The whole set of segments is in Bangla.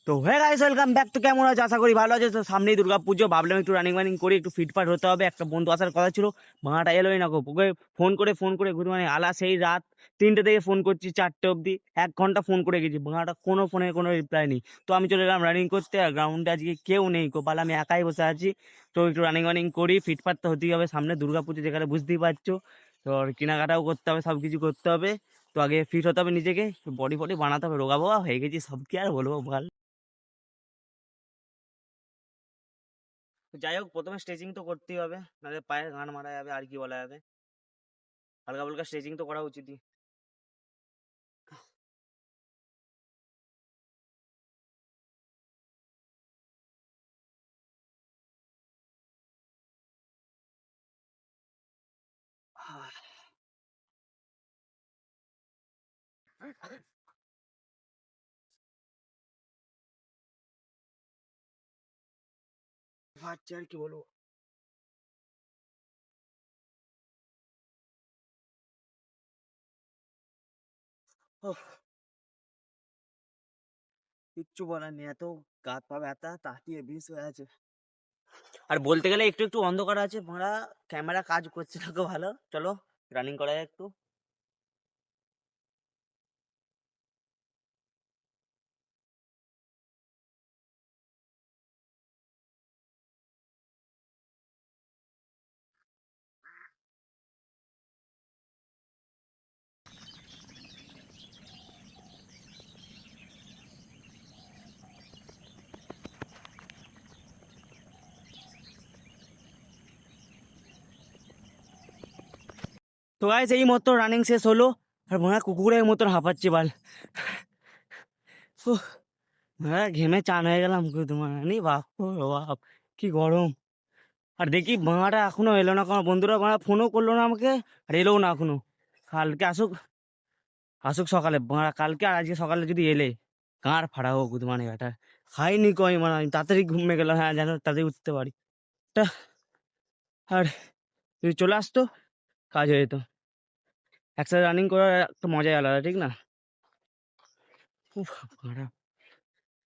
তো হ্যাঁ গাইস, ওয়েলকাম ব্যাক। তো কেমন আছো? আশা করি ভালো আছো। তো সামনেই দুর্গা পুজো, ভাবলাম একটু রানিং মানিং করি, একটু ফিটফাট হতে হবে। একটা বন্ধু আসার কথা ছিল, ভাঙাটা এলোই না গো। ওকে ফোন করে ঘুরে মানে আলা সেই রাত 3টে থেকে ফোন করছি 4টে অবধি, 1 ঘন্টা ফোন করে গেছি। ভাঙাটা কোনো ফোনের কোনো রিপ্লাই নেই। তো আমি চলে এলাম রানিং করতে, আর গ্রাউন্ডে আজকে কেউ নেই গো, পালা আমি একাই বসে আছি। তো একটু রানিং মানিং করি, ফিটফাট তো হতেই হবে, সামনে দুর্গা পুজো যেখানে বুঝতেই পারছো। তো আর কেনাকাটাও করতে হবে, সব কিছু করতে হবে। তো আগে ফিট হতে হবে নিজেকে, বডি ফডি বানাতে হবে। রোগা বোগা হয়ে গেছি সব, কি আর বলবো বল। তো যাই হোক, প্রথমে স্ট্রেচিং তো করতেই হবে, নাহলে পায়ের গান মারা যাবে। আর কি বলা যাবে, হালকা ফুলকা স্ট্রেচিং তো করা উচিতই। আচ্ছা, আর কি বলবো। উফ, কিচ্ছু বলার নেই, এত গাত পা ব্যথা, তাকিয়ে বিষ হয়ে আছে। আর বলতে গেলে একটু একটু অন্ধকার আছে, ভাড়া ক্যামেরা কাজ করছে না গো ভালো। চলো রানিং করা যায় একটু। তো গাইস, এই মতো রানিং শেষ হলো, আর ভাড়া কুকুরের মতন হাঁপাচ্ছি বাল। উফ, ভাড়া ঘেমে চান হয়ে গেলাম মানে, বাপ রে বাপ, কি গরম। আর দেখি ভাড়াটা এখনো এলো না, কোনো বন্ধুরা ভাড়া ফোনও করলো না আমাকে, আর এলোও না এখনো। কালকে আসুক, আসুক সকালে বাড়া, কালকে আর আজকে সকালে যদি এলে গাঁড় ফাড়া হোক মানে এটা। খাইনি কই মানে, আমি তাড়াতাড়ি ঘুমিয়ে গেলাম, হ্যাঁ যেন তাড়াতাড়ি উঠতে পারি। তা আর যদি চলে আসতো, কাজ হয়ে যেত। একসাথে রানিং করার একটা মজাই আলাদা, ঠিক না? উফ, বাড়া।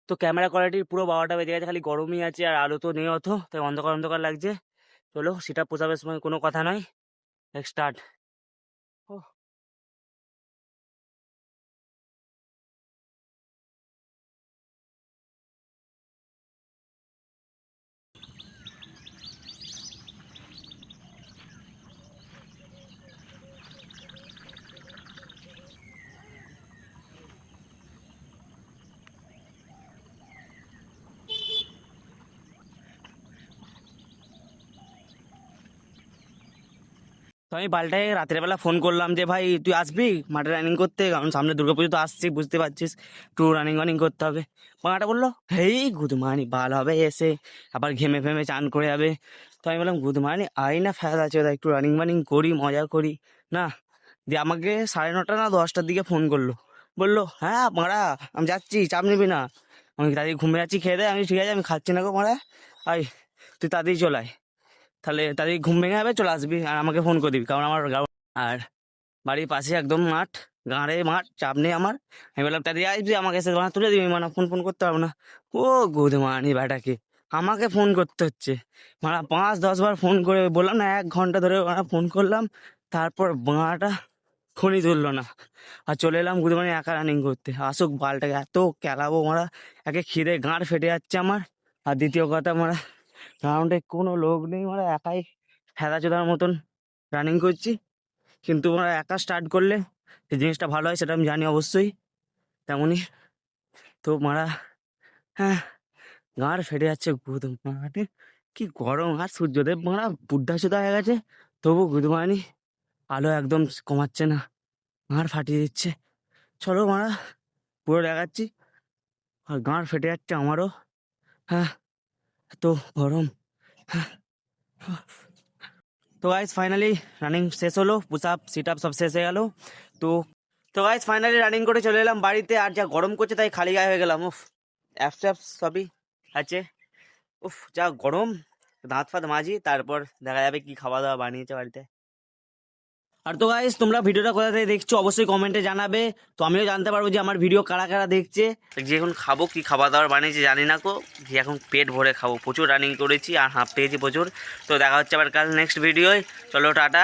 তো ক্যামেরা কোয়ালিটি পুরো 12টা বেজে গেছে, খালি গরমই আছে, আর আলো তো নেই অত, তাই অন্ধকার অন্ধকার লাগছে। চলো, সেটা পোষাবার সময় কোনো কথা নয়, স্টার্ট। তো আমি পাল্টাই রাতের বেলা ফোন করলাম যে ভাই তুই আসবি মাঠে রানিং করতে, কারণ সামনে দুর্গাপুজো তো আসছি, বুঝতে পারছিস, একটু রানিং ওয়ানিং করতে হবে। পাঁটা বললো হেই গুদমানি ভালো হবে এসে, আবার ঘেমে ফেমে চান করে যাবে। তো আমি বললাম গুদমানি আই না, ফেল আছে ওটা, একটু রানিং ওয়ানিং করি, মজা করি না। দিয়ে আমাকে 9:30 না 10টার দিকে ফোন করলো, বললো হ্যাঁ মারা আমি যাচ্ছি, চাপ নিবি না। আমি তাড়াতাড়ি ঘুমিয়ে যাচ্ছি, খেয়ে দেয়। আমি ঠিক আছে, আমি খাচ্ছি না গো মারা, আই তুই তাড়াতাড়ি চলে আয়, তাহলে তাদের ঘুম ভেঙে যাবে, চলে আসবি আর আমাকে ফোন করে দিবি, কারণ আমার আর বাড়ির পাশে একদম মাঠ, গাঁড়ে মাঠ, চাপ নেই আমার। আমি বললাম তাদের আসবি, আমাকে এসে মানে তুলে দিবি, মানে ফোন ফোন করতে পারবো না। ও গুদমানি ব্যাটাকে আমাকে ফোন করতে হচ্ছে, মানে 5-10 বার ফোন করে বললাম না, 1 ঘন্টা ধরে ফোন করলাম, তারপর বাঁটা ফোনই তুললো না। আর চলে এলাম গুদমানি একা রানিং করতে, আসুক বালটাকে এত খেলাবো মারা। একে খিদে গাঁড় ফেটে যাচ্ছে আমার, আর দ্বিতীয় কথা মারা গ্রাউন্ডে কোনো লোক নেই, মানে একাই খেলাচোদার মতন রানিং করছি। কিন্তু আমরা একা স্টার্ট করলে যে জিনিসটা ভালো হয়, সেটা আমি জানি অবশ্যই, তেমনই। তো মারা, হ্যাঁ, গাঁড় ফেটে যাচ্ছে গুদম মারাতে, কি গরম। আর সূর্যদেব মারা বুদ্ধা সুদ্ধা হয়ে গেছে, তবু গুদমানি আলো একদম কমাচ্ছে না, গাঁড় ফাটিয়ে দিচ্ছে। চলো মারা, পুরো দেখাচ্ছি। আর গাঁড় ফেটে যাচ্ছে আমারও, হ্যাঁ, এত গরম। তো গাইস ফাইনালি রানিং শেষ হলো, পুশ আপ সিট আপ সব শেষ হয়ে গেল। তো তো গাইস ফাইনালি রানিং করে চলে এলাম বাড়িতে, আর যা গরম করছে তাই খালি গায়ে হয়ে গেলাম। উফ, অ্যাপস ট্যাপস সবই আছে। উফ, যা গরম। দাঁত ফাত মাজি, তারপর দেখা যাবে কি খাওয়া দাওয়া বানিয়েছে বাড়িতে। আর তো গাইস তোমরা ভিডিওটা কোথা থেকে দেখছো অবশ্যই কমেন্টে জানাবে, তো আমিও জানতে পারবো যে আমার ভিডিও কারা কারা দেখছে। যে এখন খাবো কি খাবার দাবার বানিয়েছি জানি না কো, যে এখন পেট ভরে খাবো, প্রচুর রানিং করেছি আর হাঁপ পেয়েছি প্রচুর। তো দেখা হচ্ছে আবার কাল নেক্সট ভিডিওয়, চলো টাটা।